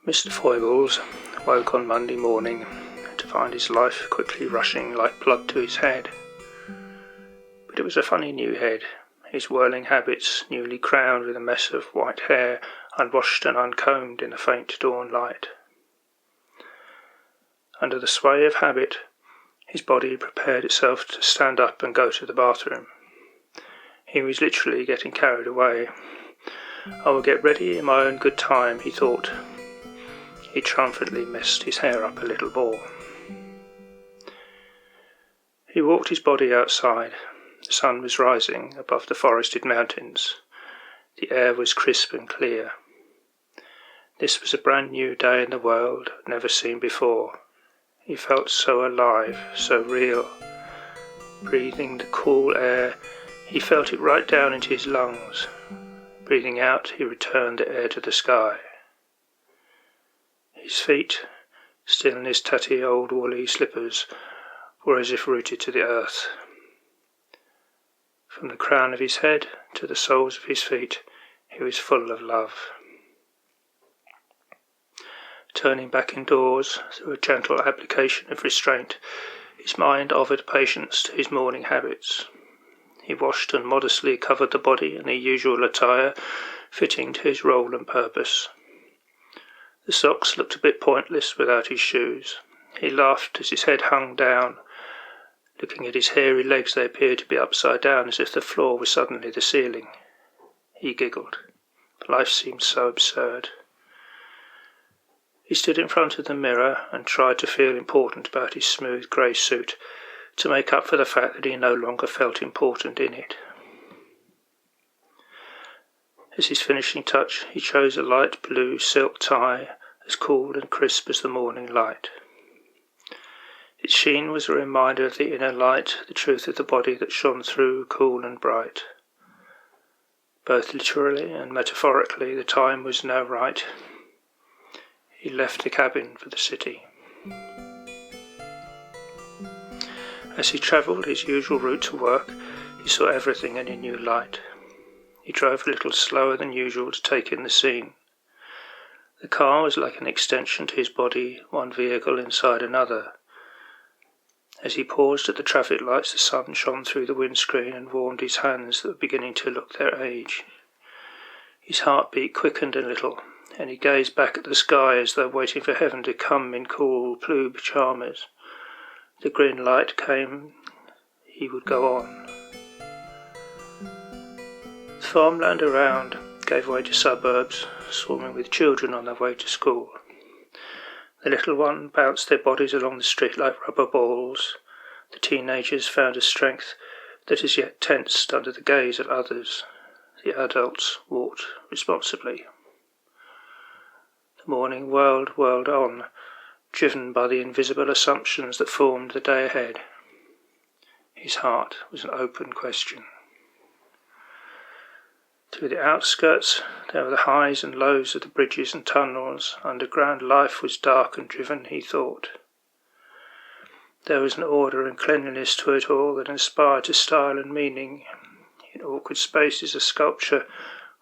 Mr. Foibles woke on Monday morning to find his life quickly rushing like blood to his head. But it was a funny new head, his whirling habits newly crowned with a mess of white hair, unwashed and uncombed in the faint dawn light. Under the sway of habit, his body prepared itself to stand up and go to the bathroom. He was literally getting carried away. "I will get ready in my own good time," he thought. He triumphantly messed his hair up a little more. He walked his body outside. The sun was rising above the forested mountains. The air was crisp and clear. This was a brand new day in the world, never seen before. He felt so alive, so real. Breathing the cool air, he felt it right down into his lungs. Breathing out, he returned the air to the sky. His feet, still in his tatty old woolly slippers, were as if rooted to the earth. From the crown of his head to the soles of his feet, he was full of love. Turning back indoors through a gentle application of restraint, his mind offered patience to his morning habits. He washed and modestly covered the body in the usual attire, fitting to his role and purpose. The socks looked a bit pointless without his shoes. He laughed as his head hung down. Looking at his hairy legs, they appeared to be upside down, as if the floor was suddenly the ceiling. He giggled. Life seemed so absurd. He stood in front of the mirror and tried to feel important about his smooth grey suit, to make up for the fact that he no longer felt important in it. As his finishing touch, he chose a light blue silk tie, as cool and crisp as the morning light. Its sheen was a reminder of the inner light, the truth of the body that shone through, cool and bright. Both literally and metaphorically, the time was now right. He left the cabin for the city. As he travelled his usual route to work, he saw everything in a new light. He drove a little slower than usual to take in the scene. The car was like an extension to his body, one vehicle inside another. As he paused at the traffic lights, the sun shone through the windscreen and warmed his hands that were beginning to look their age. His heartbeat quickened a little, and he gazed back at the sky as though waiting for heaven to come in cool blue pyjamas. The green light came. He would go on. The farmland around gave way to suburbs, swarming with children on their way to school. The little ones bounced their bodies along the street like rubber balls. The teenagers found a strength that as yet tensed under the gaze of others. The adults walked responsibly. The morning whirled on, driven by the invisible assumptions that formed the day ahead. His heart was an open question. Through the outskirts, there were the highs and lows of the bridges and tunnels. Underground life was dark and driven, he thought. There was an order and cleanliness to it all that inspired to style and meaning. In awkward spaces, a sculpture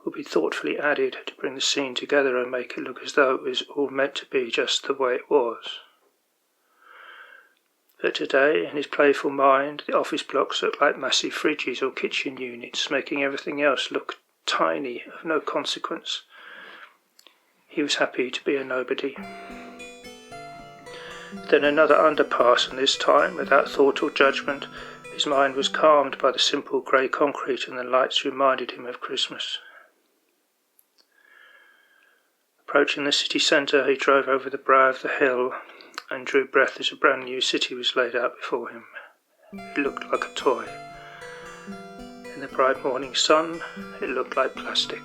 would be thoughtfully added to bring the scene together and make it look as though it was all meant to be just the way it was. But today, in his playful mind, the office blocks looked like massive fridges or kitchen units, making everything else look tiny, of no consequence. He was happy to be a nobody. Then another underpass, and this time, without thought or judgment, his mind was calmed by the simple grey concrete, and the lights reminded him of Christmas. Approaching the city centre, he drove over the brow of the hill and drew breath as a brand new city was laid out before him. It looked like a toy. In the bright morning sun, it looked like plastic.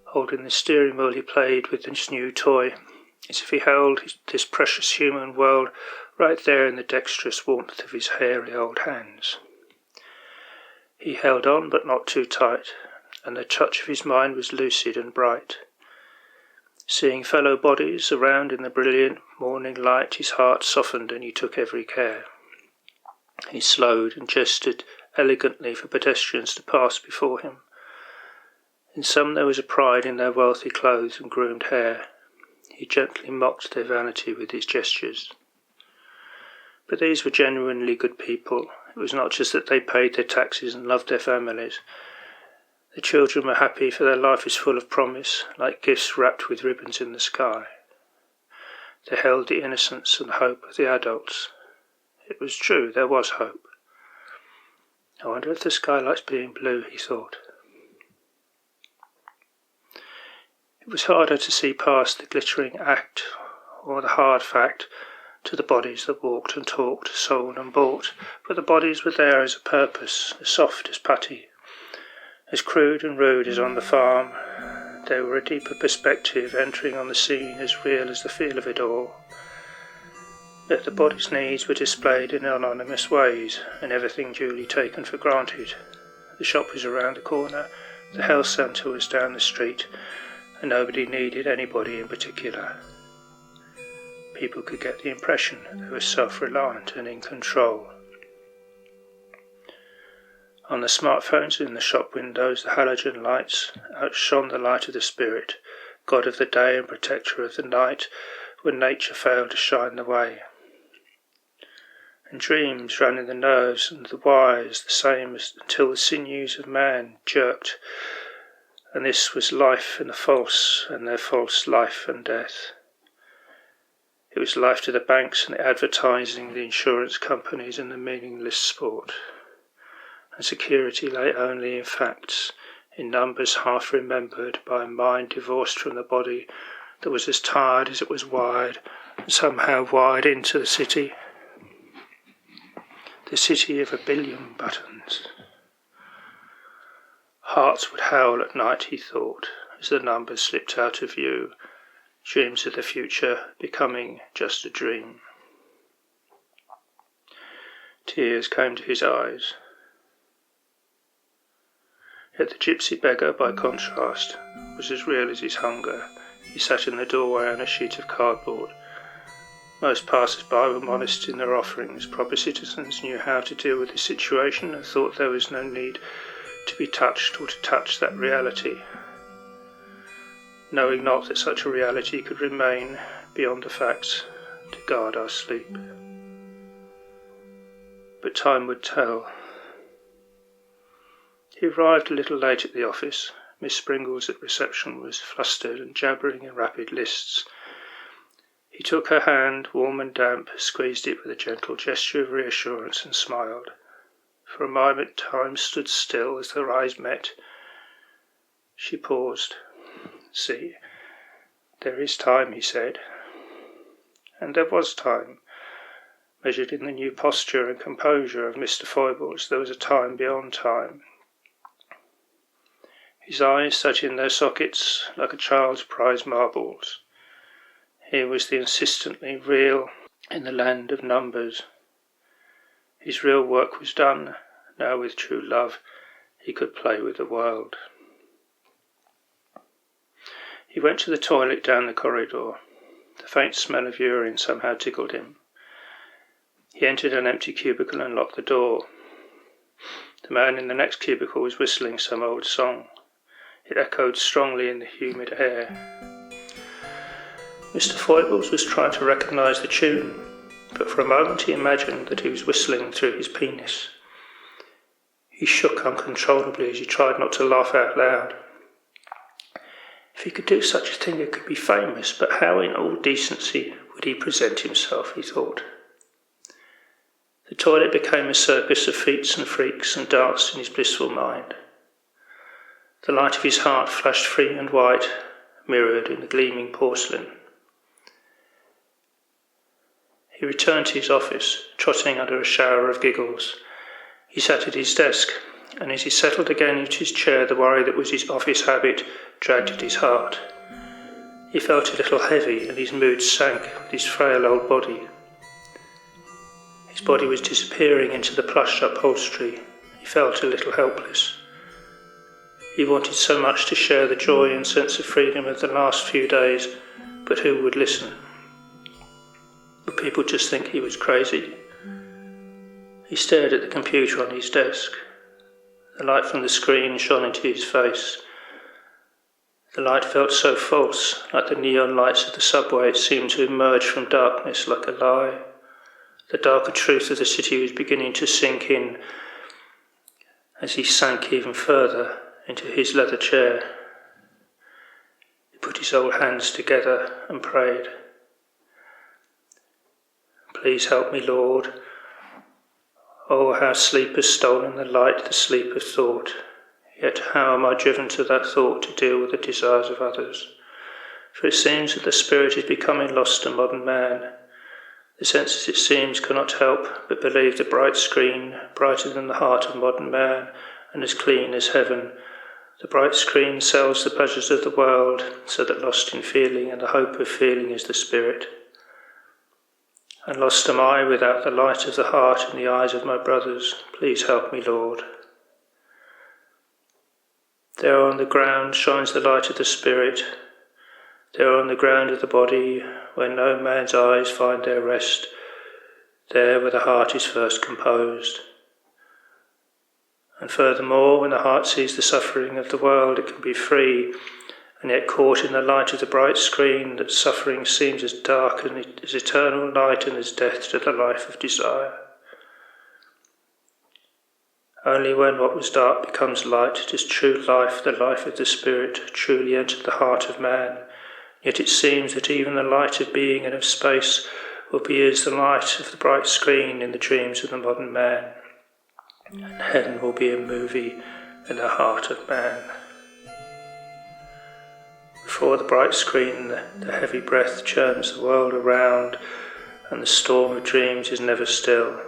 Holding the steering wheel, he played with this new toy, as if he held this precious human world right there in the dexterous warmth of his hairy old hands. He held on, but not too tight, and the touch of his mind was lucid and bright. Seeing fellow bodies around in the brilliant morning light, his heart softened and he took every care. He slowed and gestured elegantly for pedestrians to pass before him. In some there was a pride in their wealthy clothes and groomed hair. He gently mocked their vanity with his gestures. But these were genuinely good people. It was not just that they paid their taxes and loved their families. The children were happy, for their life is full of promise, like gifts wrapped with ribbons in the sky. They held the innocence and hope of the adults. It was true, there was hope. I wonder if the sky likes being blue, he thought. It was harder to see past the glittering act, or the hard fact, to the bodies that walked and talked, sold and bought, but the bodies were there as a purpose, as soft as putty, as crude and rude as on the farm. They were a deeper perspective, entering on the scene as real as the feel of it all. Yet the body's needs were displayed in anonymous ways, and everything duly taken for granted. The shop was around the corner, the health centre was down the street, and nobody needed anybody in particular. People could get the impression they were self-reliant and in control. On the smartphones in the shop windows, the halogen lights outshone the light of the spirit, god of the day and protector of the night, when nature failed to shine the way. And dreams ran in the nerves and the wires, the same as until the sinews of man jerked, and this was life and the false, and their false life and death. It was life to the banks and the advertising, the insurance companies and the meaningless sport. And security lay only in facts, in numbers half remembered by a mind divorced from the body that was as tired as it was wired, and somehow wired into the city of 1 billion buttons. Hearts would howl at night, he thought, as the numbers slipped out of view, dreams of the future becoming just a dream. Tears came to his eyes. Yet the gypsy beggar, by contrast, was as real as his hunger. He sat in the doorway on a sheet of cardboard. Most passers-by were modest in their offerings. Proper citizens knew how to deal with the situation and thought there was no need to be touched or to touch that reality, knowing not that such a reality could remain beyond the facts to guard our sleep. But time would tell. He arrived a little late at the office. Miss Springles at reception was flustered and jabbering in rapid lists. He took her hand, warm and damp, squeezed it with a gentle gesture of reassurance and smiled. For a moment time stood still as their eyes met. She paused. "See, there is time," he said. And there was time. Measured in the new posture and composure of Mr. Foibles, there was a time beyond time. His eyes sat in their sockets like a child's prize marbles. Here was the insistently real in the land of numbers. His real work was done. Now with true love he could play with the world. He went to the toilet down the corridor. The faint smell of urine somehow tickled him. He entered an empty cubicle and locked the door. The man in the next cubicle was whistling some old song. It echoed strongly in the humid air. Mr. Foibles was trying to recognise the tune, but for a moment he imagined that he was whistling through his penis. He shook uncontrollably as he tried not to laugh out loud. If he could do such a thing, it could be famous, but how in all decency would he present himself, he thought. The toilet became a circus of feats and freaks and danced in his blissful mind. The light of his heart flashed free and white, mirrored in the gleaming porcelain. He returned to his office, trotting under a shower of giggles. He sat at his desk, and as he settled again into his chair, the worry that was his office habit dragged at his heart. He felt a little heavy, and his mood sank with his frail old body. His body was disappearing into the plush upholstery. He felt a little helpless. He wanted so much to share the joy and sense of freedom of the last few days, but who would listen? Would people just think he was crazy? He stared at the computer on his desk. The light from the screen shone into his face. The light felt so false, like the neon lights of the subway. It seemed to emerge from darkness like a lie. The darker truth of the city was beginning to sink in as he sank even further into his leather chair. He put his old hands together and prayed. Please help me, Lord. Oh, how sleep has stolen the light, the sleep of thought. Yet how am I driven to that thought to deal with the desires of others? For it seems that the spirit is becoming lost to modern man. The senses, it seems, cannot help but believe the bright screen, brighter than the heart of modern man, and as clean as heaven. The bright screen sells the pleasures of the world, so that lost in feeling and the hope of feeling is the spirit. And lost am I without the light of the heart in the eyes of my brothers. Please help me, Lord. There on the ground shines the light of the spirit. There on the ground of the body, where no man's eyes find their rest, there where the heart is first composed. And furthermore, when the heart sees the suffering of the world, it can be free, and yet caught in the light of the bright screen, that suffering seems as dark as eternal night and as death to the life of desire. Only when what was dark becomes light does true life, the life of the spirit, truly enter the heart of man. Yet it seems that even the light of being and of space will be as the light of the bright screen in the dreams of the modern man. And heaven will be a movie in the heart of man. Before the bright screen, the heavy breath churns the world around, and the storm of dreams is never still.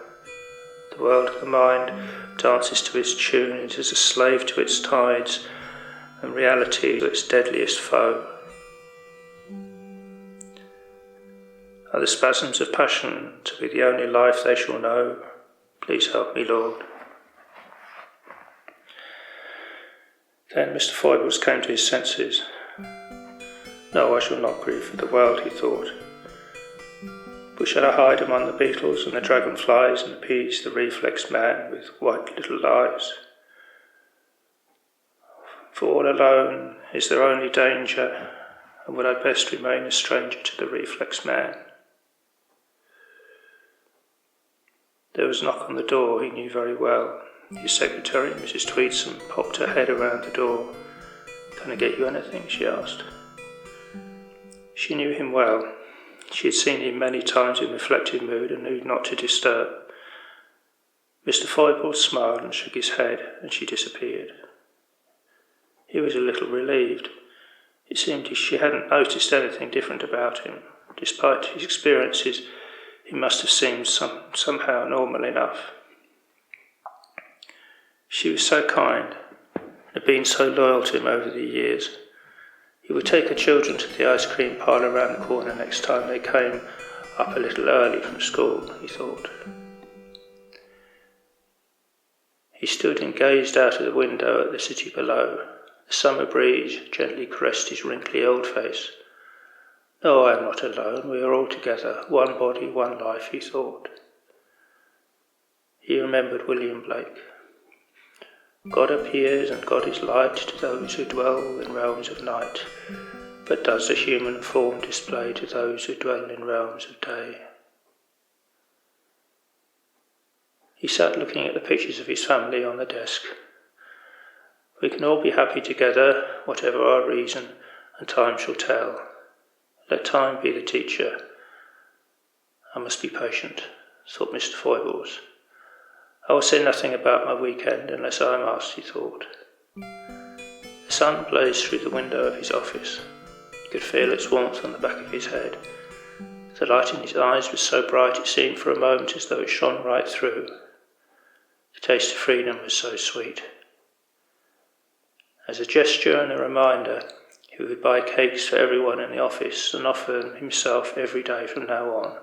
The world of the mind dances to its tune. It is a slave to its tides, and reality to its deadliest foe. Are the spasms of passion to be the only life they shall know? Please help me, Lord. Then Mr. Foibles came to his senses. No, I shall not grieve for the world, he thought. But shall I hide among the beetles and the dragonflies and appease the reflex man with white little eyes? For all alone is their only danger, and would I best remain a stranger to the reflex man? There was a knock on the door he knew very well. His secretary, Mrs. Tweedson, popped her head around the door. "Can I get you anything?" she asked. She knew him well. She had seen him many times in reflective mood and knew not to disturb. Mr. Foibles smiled and shook his head, and she disappeared. He was a little relieved. It seemed she hadn't noticed anything different about him. Despite his experiences, he must have seemed somehow normal enough. She was so kind, and had been so loyal to him over the years. He would take her children to the ice cream parlour round the corner next time they came up a little early from school, he thought. He stood and gazed out of the window at the city below. The summer breeze gently caressed his wrinkly old face. No, I am not alone. We are all together. One body, one life, he thought. He remembered William Blake. God appears and God is light to those who dwell in realms of night, but does the human form display to those who dwell in realms of day. He sat looking at the pictures of his family on the desk. We can all be happy together, whatever our reason, and time shall tell. Let time be the teacher. I must be patient, thought Mr. Foibles. I will say nothing about my weekend unless I am asked, he thought. The sun blazed through the window of his office. He could feel its warmth on the back of his head. The light in his eyes was so bright it seemed for a moment as though it shone right through. The taste of freedom was so sweet. As a gesture and a reminder, he would buy cakes for everyone in the office and offer them himself every day from now on.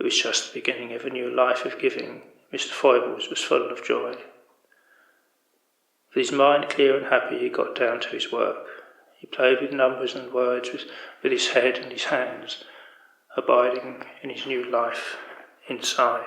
It was just the beginning of a new life of giving. Mr. Foibles was full of joy. With his mind clear and happy, he got down to his work. He played with numbers and words with his head and his hands, abiding in his new life inside.